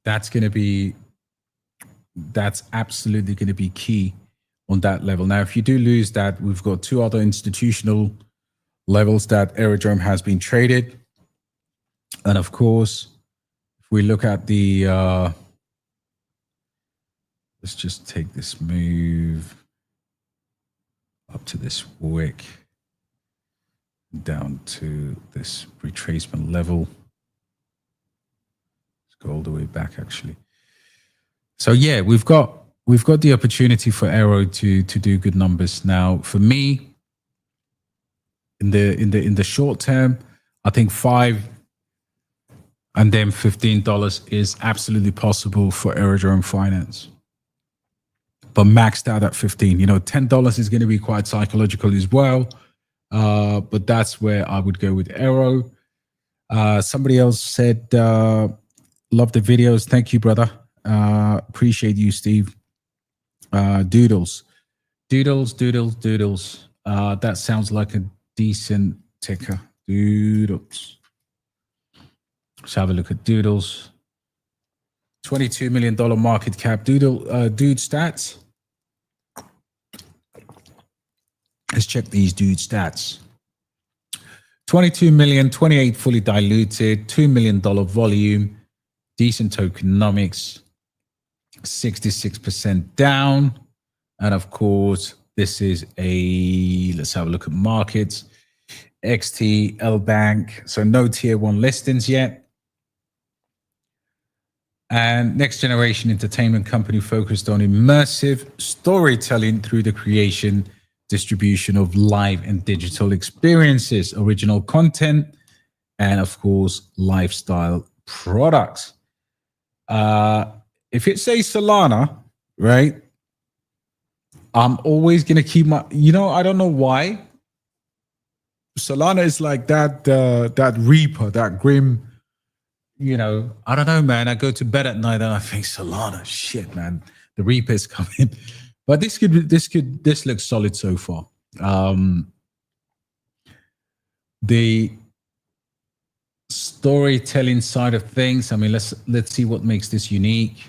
that's absolutely going to be key on that level. Now, if you do lose that, we've got two other institutional levels that Aerodrome has been traded. And of course, if we look at the, let's just take this move up to this wick, down to this retracement level. Let's go all the way back, actually. So yeah, we've got the opportunity for Aero to do good numbers. Now, for me, in the short term, I think $5 and then $15 is absolutely possible for Aerodrome Finance. But maxed out at 15. You know, $10 is going to be quite psychological as well. But that's where I would go with Aero. Somebody else said, love the videos. Thank you, brother. Appreciate you, Steve. Doodles. That sounds like a decent ticker. Doodles. Let's have a look at Doodles. $22 million market cap. Dude stats. Let's check these dude stats. 22 million, 28 fully diluted, $2 million volume, decent tokenomics, 66% down. And of course, this is let's have a look at markets. XT, L Bank. So no tier 1 listings yet. And next generation entertainment company focused on immersive storytelling through the creation, distribution of live and digital experiences, original content, and of course, lifestyle products. If it says Solana, right, I'm always going to keep my, I don't know why. Solana is like that Reaper, that grim, I don't know, man. I go to bed at night and I think Solana, shit, man, the Reaper's coming. But this looks solid so far. The storytelling side of things. I mean, let's see what makes this unique.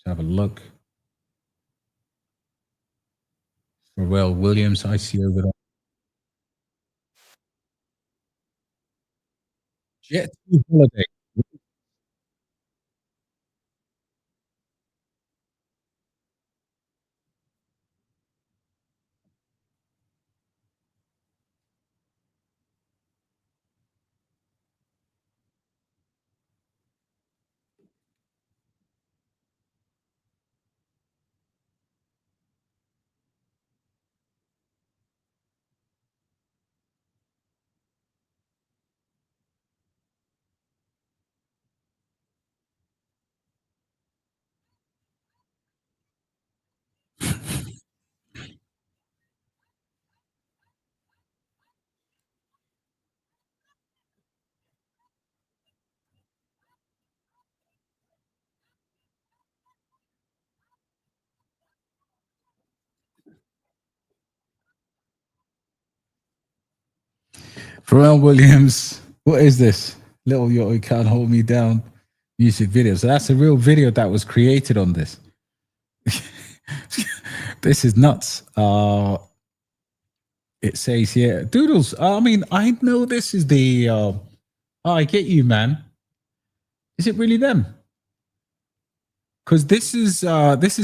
Let's have a look. Pharrell Williams, I see over there. Jet Holiday. Pharrell Williams. What is this? Little Yo Can't Hold Me Down music video. So that's a real video that was created on this. This is nuts. It says here, Doodles. I mean, I know this is the. I get you, man. Is it really them? Because this is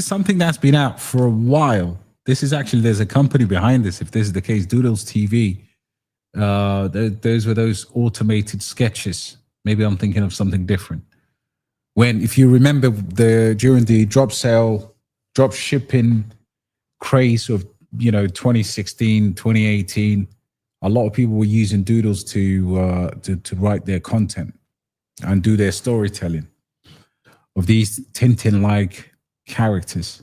something that's been out for a while. This is actually, there's a company behind this. If this is the case, Doodles TV. Those were those automated sketches. Maybe I'm thinking of something different. when, if you remember during the drop shipping craze of 2016, 2018, a lot of people were using doodles to write their content and do their storytelling of these Tintin-like characters.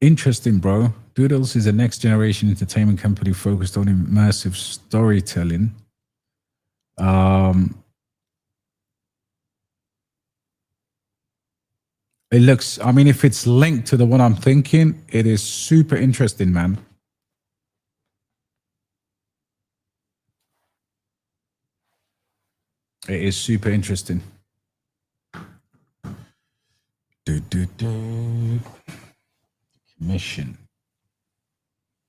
Interesting, bro. Doodles is a next generation entertainment company focused on immersive storytelling. It looks, I mean, if it's linked to the one I'm thinking, it is super interesting, man. It is super interesting. Commission.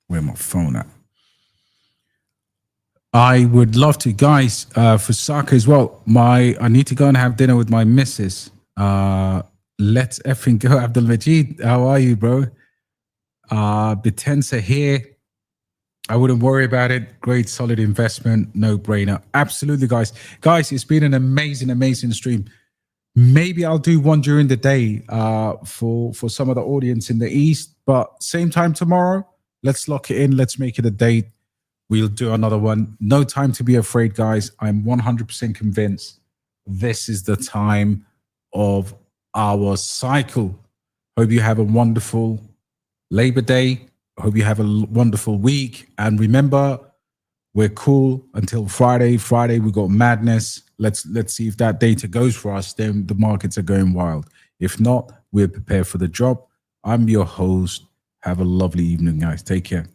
Where my phone at? I would love to, guys, for Saka as well. I need to go and have dinner with my missus. Let's effing go. Abdul Majid, how are you, bro? Bitensa here. I wouldn't worry about it. Great, solid investment, no brainer. Absolutely, guys. Guys, it's been an amazing, amazing stream. Maybe I'll do one during the day for some of the audience in the East, but same time tomorrow. Let's lock it in. Let's make it a date. We'll do another one. No time to be afraid, guys. I'm 100% convinced this is the time of our cycle. Hope you have a wonderful Labor Day. Hope you have a wonderful week. And remember, we're cool until Friday. Friday, we got madness. Let's see if that data goes for us. Then the markets are going wild. If not, we're prepared for the drop. I'm your host. Have a lovely evening, guys. Take care.